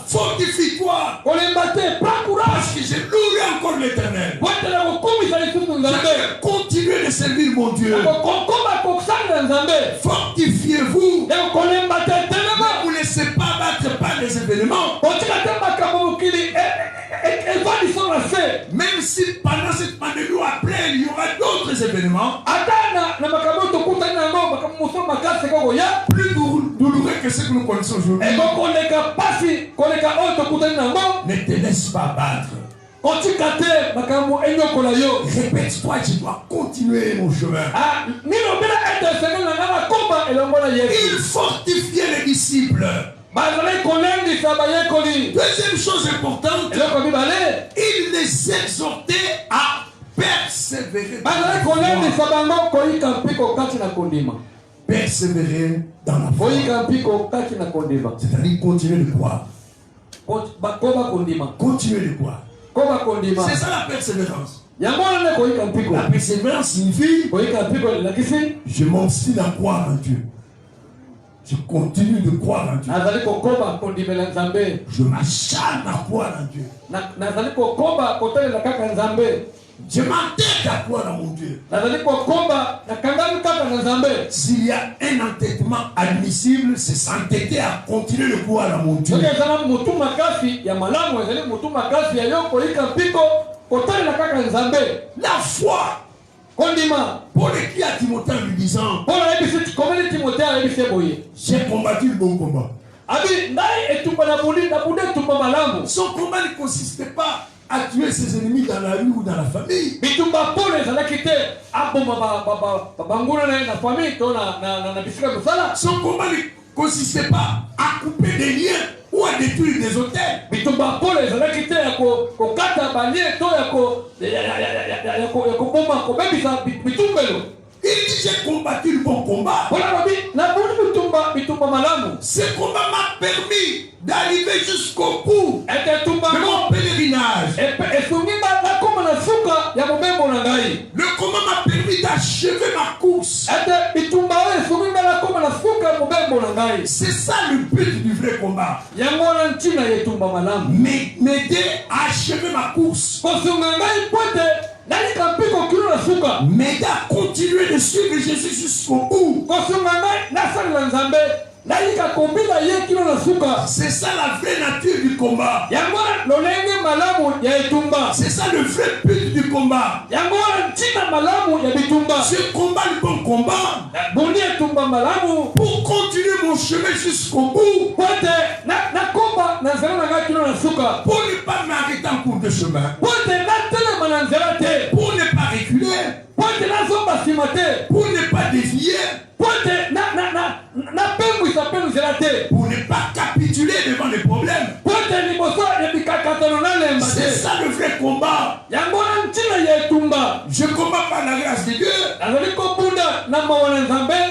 Fortifie-toi. Prends courage. Parce que je louerai encore l'Éternel. Je vais continuer de servir mon Dieu. Fortifiez-vous. Ne vous laissez pas battre par les événements. Même si pendant cette pandémie ou après, il y aura d'autres événements. Plus douloureux que ce que nous connaissons aujourd'hui. Ne te laisse pas battre. Répète-toi, tu dois continuer mon chemin. Il fortifiait les disciples. Deuxième chose importante, il les exhortait à persévérer. Persévérer dans la foi. C'est-à-dire continuer de croire. Continuer de croire. C'est ça la persévérance. La persévérance signifie je m'obstine à croire en Dieu. Je continue de croire en Dieu. Je m'acharne à croire en Dieu. Je m'entête à croire en mon Dieu. S'il y a un entêtement admissible, c'est s'entêter à continuer de croire en mon Dieu. La foi. Paul écrit à Timothée en lui disant, j'ai combattu le bon combat. Son combat ne consistait pas à tuer ses ennemis dans la rue ou dans la famille. Son combat ne consistait pas à couper des liens ou à détruire des hôtels. Il dit j'ai combattu le bon combat. Ce combat m'a permis d'arriver jusqu'au bout de mon pèlerinage. Le combat m'a permis d'achever ma course. C'est ça le but du vrai combat. M'aider à achever ma course. M'aider à continuer de suivre Jésus jusqu'au bout. C'est ça la vraie nature du combat. C'est ça le vrai but du combat. Je combats le bon combat pour continuer mon chemin jusqu'au bout. Pour ne pas m'arrêter en cours de chemin. Pour ne pas reculer. Pour ne pas dévier. Pour ne pas capituler devant les problèmes. C'est ça le vrai combat. Je combats par la grâce de Dieu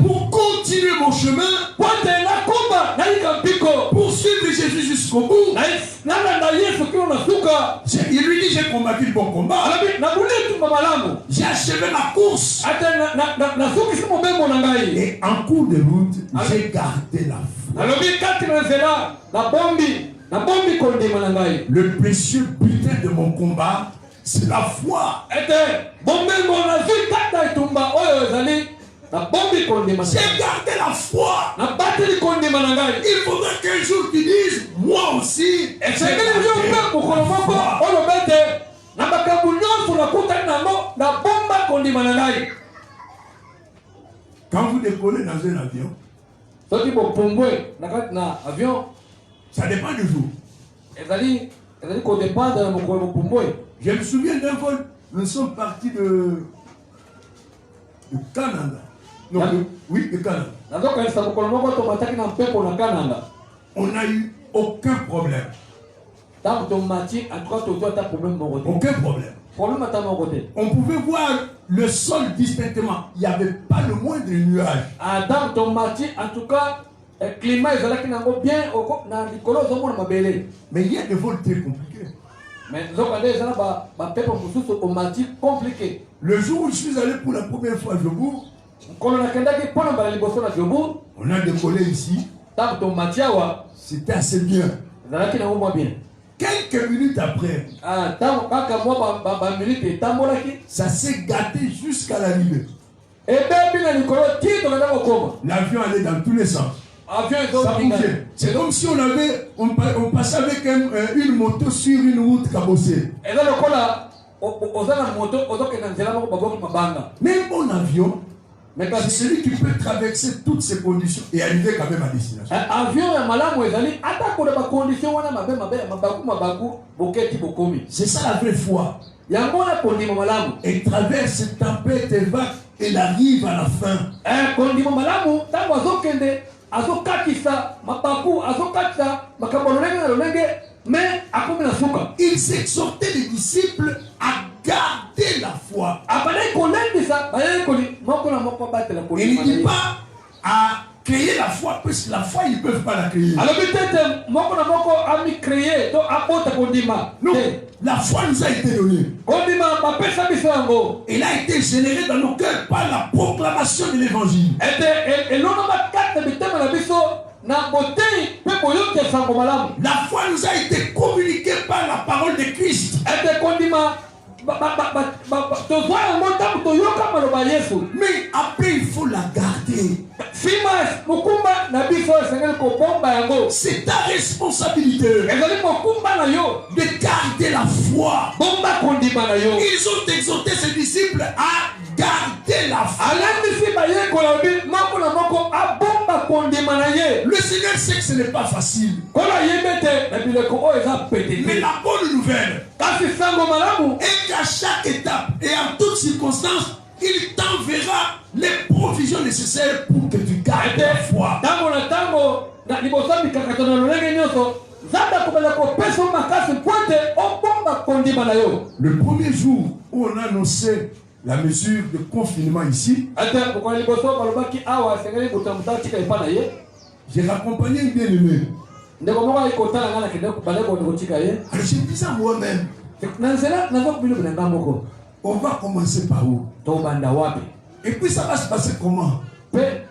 pour continuer mon chemin, pour suivre Jésus jusqu'au bout. Il lui dit j'ai combattu le bon combat, j'ai achevé ma course, et en cours de route j'ai gardé la foi. Le précieux butin de mon combat, c'est la foi. J'ai gardé la foi. Il faudrait qu'un jour tu dises, moi aussi, j'ai gardé la foi. Quand vous décollez dans un avion, ça dépend du jour. Je me souviens d'un vol, nous sommes partis de Canada. Non, oui, de Canada. On n'a eu aucun problème. Aucun problème. On pouvait voir le sol distinctement. Il n'y avait pas le moindre nuage. En tout cas, le climat est bien. Mais il y a des vols très compliqués. Le jour où je suis allé pour la première fois à Jobour, on a décollé ici. C'était assez bien. ezalaki nango mwa bien. Quelques minutes après, Ntango kaka mwa baminute etambolaki, ça s'est gâté jusqu'à l'arrivée. ebebi na likolo ti tokenda kokoma. L'avion allait dans tous les sens. Avion Ça bougeait. C'est comme si on passait avec une moto sur une route cabossée. eza lokola oza na moto ozokenda nzela moko baboki mabanga. Mais un bon avion, Mais c'est kasi celui qui peut traverser toutes ces conditions et arriver quand même à destination. avion ya malamu ezali ata kola bacondition wana mabaku boketi bokomi. C'est ça la vraie foi. Yango na kondima malamu. Elle traverse tempête et vagues, elle arrive à la fin. Kondima malamu ntango azokende azokatisa mabaku azokatisa makambo lolenge na lolenge mais akomi na suka. Ils exhortaient les disciples à garder la foi. Abandai kolendisa bayeli koli moko na moko batela Il kondima. ne dit pas à créer la foi, parce que la foi, ils ne peuvent pas la créer. Alors peut-être moko na moko ami créer to apota kondima. Non, la foi nous a été donnée. Kondima bapesa biso yango. Elle a été générée dans nos cœurs par la proclamation de l'évangile. Ete elona bakata bitema na biso na botei pe boyoke sango malamu. La foi nous a été communiquée par la parole de Christ. Ete kondima tozwa yango ntango toyoka maloba Yesu. Mais après, il faut la garder. Sima mokumba na biso esengeli kobomba yango. C'est ta responsabilité Ezali mokumba na yo de garder la foi. bomba kondima na yo. Ils ont exhorté ses disciples à garder la foi. Alendisi baye kolobi moko na moko abomba kondima na ye. Le Seigneur sait que ce n'est pas facile. Kola yembe te na bileko oyo eza pete Mais te. la bonne nouvelle Kasi sango malamu est qu'à chaque étape et en toutes circonstances, il t'enverra les provisions nécessaires pour que tu gardes la foi. tango na tango na liboso mikakato na lolenge nyonso nzambe akobela kopesa yo makasi mpo ete obomba kondima na yo. Le premier jour où on a annoncé la mesure de confinement ici, Ate kokona liboso balobaki awa esengeli kotamuta tika epa na ye. j'ai raccompagné un bien-aimé. Ndeko moko ayikotala nga na kende baleko kotika ye. Alors je me disais à moi-même, Na nzela naza kobilobi na nga moko on va commencer par où? tobanda wapi. Et puis ça va se passer comment? Pe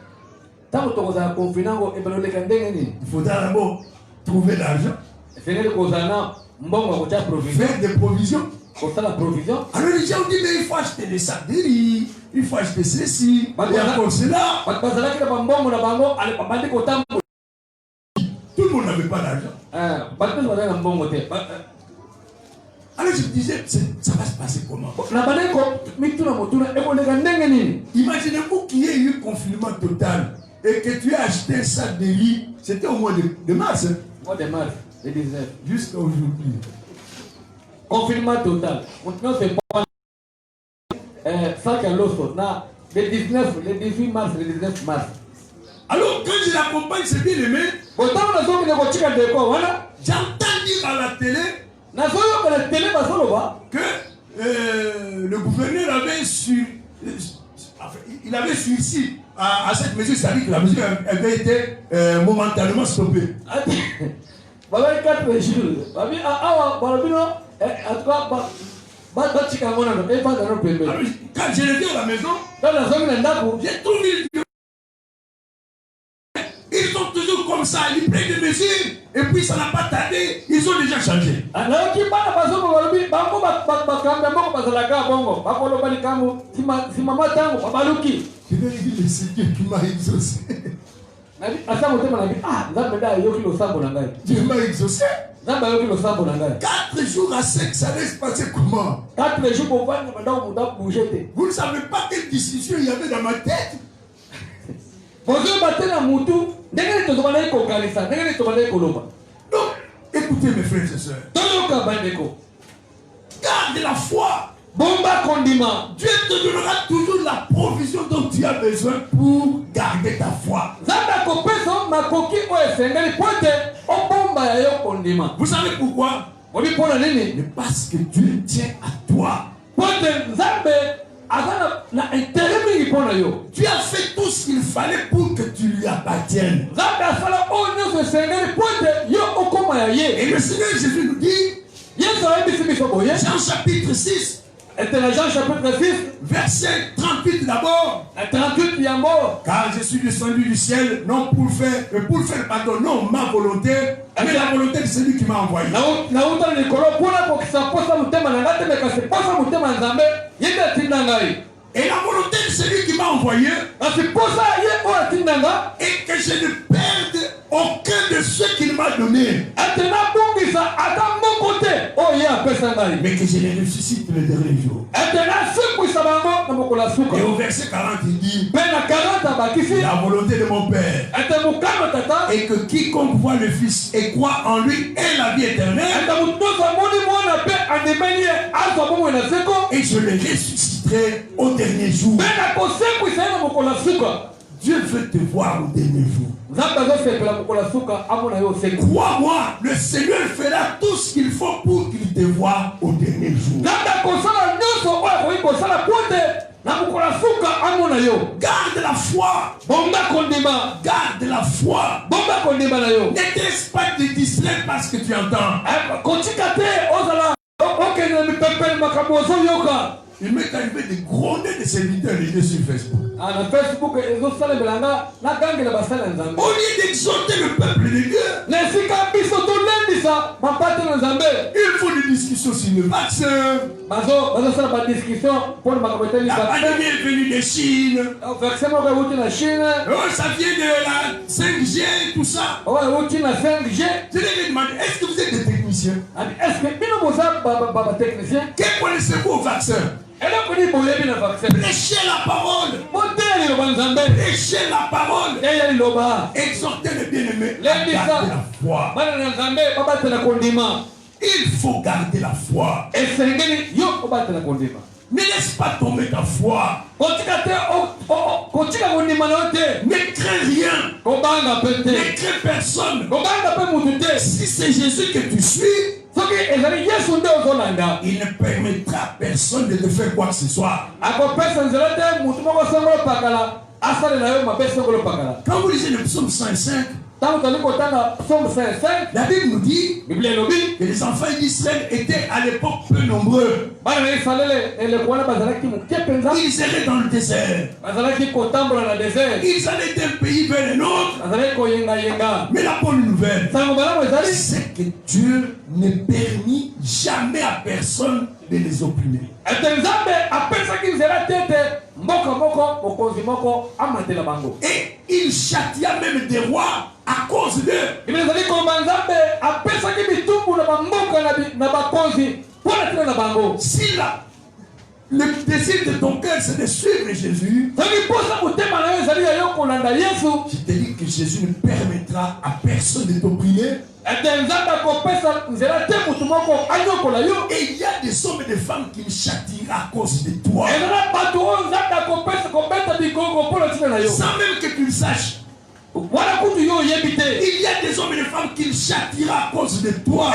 ntango tokozala konfina ngo ebaloleka ndenge nini. Il faudra d'abord trouver l'argent, Esengeli kozala na mbongo ya kotia provision, faire des provisions. kosala provision. Alors les gens disent, mais il faut acheter des sacs de riz, il faut acheter ceci, et encore cela. Bato bazalaki na bambongo na bango bandi kotambola. Tout le monde n'avait pas d'argent. Bato nyonso bazali na mbongo te. Alors je me disais, ça va se passer comment? Na bandai mituna motuna ekoleka ndenge nini. Imaginez-vous qu'il y ait eu confinement total et que tu aies acheté un sac de riz, c'était au mois de mars, hein, Mois de mars, le 19. jusqu'à aujourd'hui. Confinement total. Maintenant c'est pas sac à l'osso. Na le 19, le 18 mars, le 19 mars. Alors quand je l'accompagne, c'est bien aimé, Botango nazoki na kotika ndeko wana. j'entends dire à la télé Nazoyoka na tele bazoloba que le gouverneur avait il avait sursis à cette mesure, c'est-à-dire que la mesure avait été momentanément stoppée. babali 4 jours. Babi awa balobino en tout cas batika ngona no efanda no pembe. Alors, quand je reviens à la maison, Dans la zone na ndako, j'ai trouvé ils sont toujours comme ça, ils prennent des mesures et puis ça n'a pas tardé, ils ont déjà changé. nayoki bana bazongo balobi bango bakambe moko bazalaka bongo bakoloba likambo simama ntango babaluki. Je vais lui dire, mais c'est Dieu qui m'a exaucé. Nabi asa motema nabi nzambe nde ayoki losambo na ngai. Dieu m'a exaucé. Nzambe ayoki losambo na ngai. 4 jours à sec, ça allait se passer comment? 4 jours bovandi bandako muda bouge te. Vous ne savez pas quelle discussion il y avait dans ma tête. Bozoba te na mutu ndenge nini tozobandaki kokanisa ndenge nini tobandaki koloba. Donc, écoutez mes frères et sœurs, Toyoka bandeko. garde la foi. Bomba kondima. Dieu te donnera toujours la provision dont tu as besoin pour garder ta foi. Nzambe akopesa makoki oyo esengeli po ete obomba ya yo kondima. Vous savez pourquoi? Obi mpona nini? Mais parce que Dieu tient à toi. Po ete nzambe aza na intérêt mingi mpona yo. Tu as fait tout ce qu'il fallait pour que tu lui appartiennes. Nzambe asala oyo nyonso esengeli po ete yo okoma ya ye. Et le Seigneur Jésus nous dit, Yesu ayebisi biso boye Jean chapitre 6, était Jean chapitre 6. Verset 38 d'abord. 38 yambo. Car je suis descendu du ciel, non pour faire pardon, non ma volonté, mais la volonté de celui qui m'a envoyé. Et la volonté de celui qui m'a envoyé est que je ne perde aucun de ceux qu'il m'a donné, mais que je les ressuscite le dernier jour. Et au verset 40 il dit, la volonté de mon Père est que quiconque voit le Fils et croit en lui ait la vie éternelle, et je le ressusciterai au dernier jour. Dieu veut te voir au dernier jour. Crois-moi, le Seigneur fera tout ce qu'il faut pour qu'il te voie au dernier jour. Garde la foi. Garde la foi. Ne te laisse pas te distraire parce que tu entends. Il m'est arrivé de gronder des serviteurs religieux sur Facebook. Au lieu d'exhorter le peuple de Dieu, il faut des discussions sur le vaccin. La pandémie est venue de Chine. Ça vient de la 5G et tout ça. Je leur ai demandé, est-ce que vous êtes des techniciens? Que connaissez-vous au vaccin? Prêchez la parole. Prêchez la parole. Exhortez le bien-aimé à garder la foi. Il faut garder la foi. Ne laisse pas tomber ta foi. Ne crains rien. Ne crains personne. Si c'est Jésus que tu suis, il ne permettra à personne de te faire quoi que ce soit. Quand vous lisez le psaume 105, la Bible nous dit que les enfants d'Israël étaient à l'époque peu nombreux. Ils erraient dans le désert. Ils allaient d'un pays vers un autre. Mais la bonne nouvelle, c'est que Dieu ne permit jamais à personne de les opprimer. Et il châtia même des rois à cause d'eux. Si le désir de ton cœur c'est de suivre Jésus, je te dis que Jésus ne permettra à personne de t'opprimer. Et il y a des hommes et des femmes qui le châtira à cause de toi. Sans même que tu le saches. Il y a des hommes et des femmes qui le châtira à cause de toi.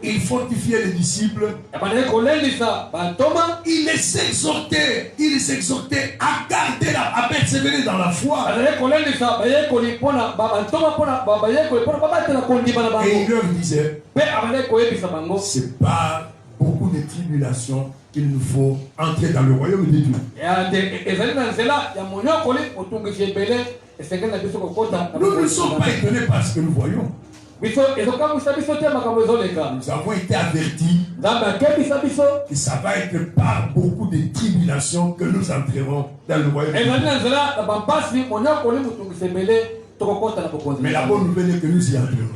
Il fortifiait les disciples. Il les exhortait à garder à persévérer dans la foi. Et il leur disait, c'est pas beaucoup de tribulations qu'il nous faut entrer dans le royaume de Dieu. Nous ne sommes pas étonnés par ce que nous voyons. Nous avons été avertis que ça va être par beaucoup de tribulations que nous entrerons dans le royaume de Dieu. Mais la bonne nouvelle est que nous y entrerons.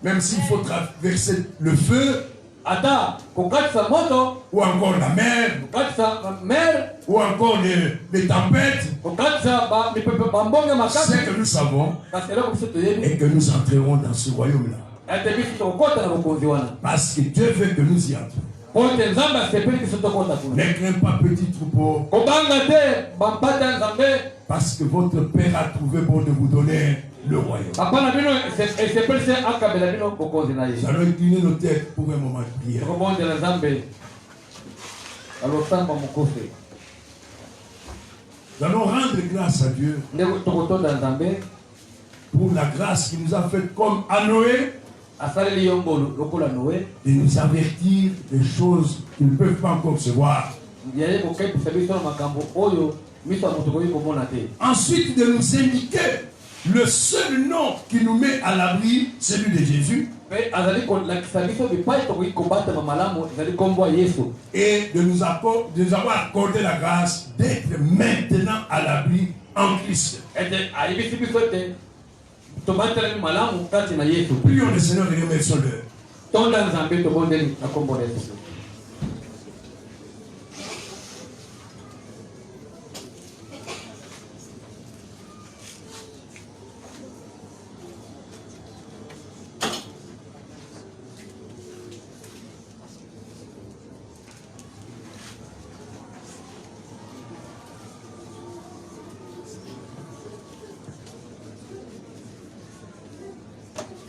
Même s'il faut traverser le feu, ou encore la mer, ou encore les tempêtes, c'est que nous savons et que nous entrerons dans ce royaume-là. Parce que Dieu veut que nous y entrons. Ne crains pas, petit troupeau, parce que votre Père a trouvé bon de vous donner le royaume. Nous allons incliner nos têtes pour un moment de prière. Nous allons rendre grâce à Dieu pour la grâce qu'il nous a faite comme à Noé. de nous avertir des choses qu'ils ne peuvent pas encore se voir. Ensuite, de nous indiquer le seul nom qui nous met à l'abri, celui de Jésus. Et de nous avoir accordé la grâce d'être maintenant à l'abri en Christ. Prions le Seigneur et remercions-le.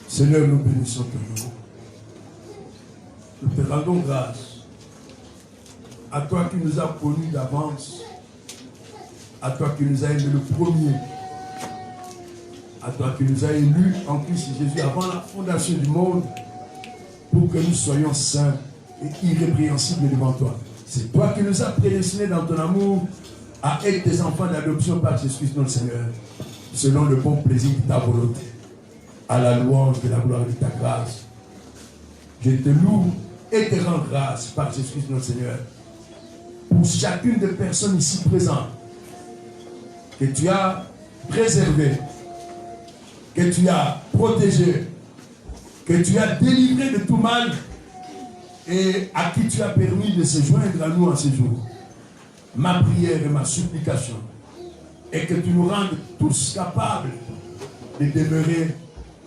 Seigneur, nous bénissons ton nom. Nous te rendons grâce à toi qui nous as connus d'avance, à toi qui nous as aimés le premier, à toi qui nous as élus en Christ Jésus avant la fondation du monde pour que nous soyons saints et irrépréhensibles devant toi. C'est toi qui nous as prédestinés dans ton amour à être tes enfants d'adoption par Jésus-Christ notre Seigneur, selon le bon plaisir de ta volonté, à la louange de la gloire de ta grâce. Je te loue et te rends grâce par Jésus-Christ notre Seigneur pour chacune des personnes ici présentes que tu as préservées, que tu as protégées, que tu as délivrées de tout mal et à qui tu as permis de se joindre à nous en ce jour. Ma prière et ma supplication est que tu nous rendes tous capables de demeurer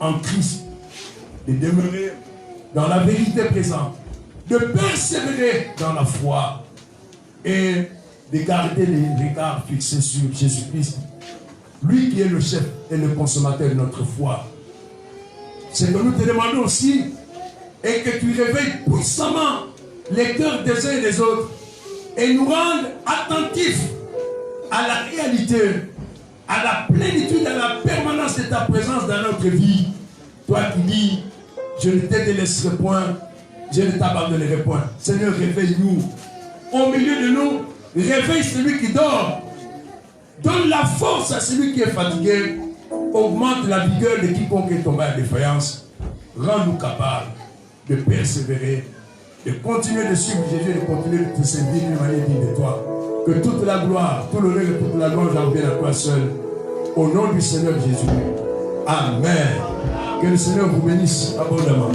en Christ, de demeurer dans la vérité présente, de persévérer dans la foi et de garder les regards fixés sur Jésus-Christ, lui qui est le chef et le consommateur de notre foi. C'est que nous te demandons aussi et que tu réveilles puissamment les cœurs des uns et des autres et nous rendes attentifs à la réalité, à la plénitude, à la permanence de ta présence dans notre vie. Toi qui dis, je ne te délaisserai point, je ne t'abandonnerai point. Seigneur, réveille-nous. Au milieu de nous, réveille celui qui dort. Donne la force à celui qui est fatigué. Augmente la vigueur de quiconque est tombé à défaillance. Rends-nous capables de persévérer, de continuer de suivre Jésus et de continuer de te servir d'une manière digne de toi. Que toute la gloire, tout l'honneur et toute la louange en viennent à toi seul. Au nom du Seigneur Jésus. Amen. Que le Seigneur vous bénisse abondamment.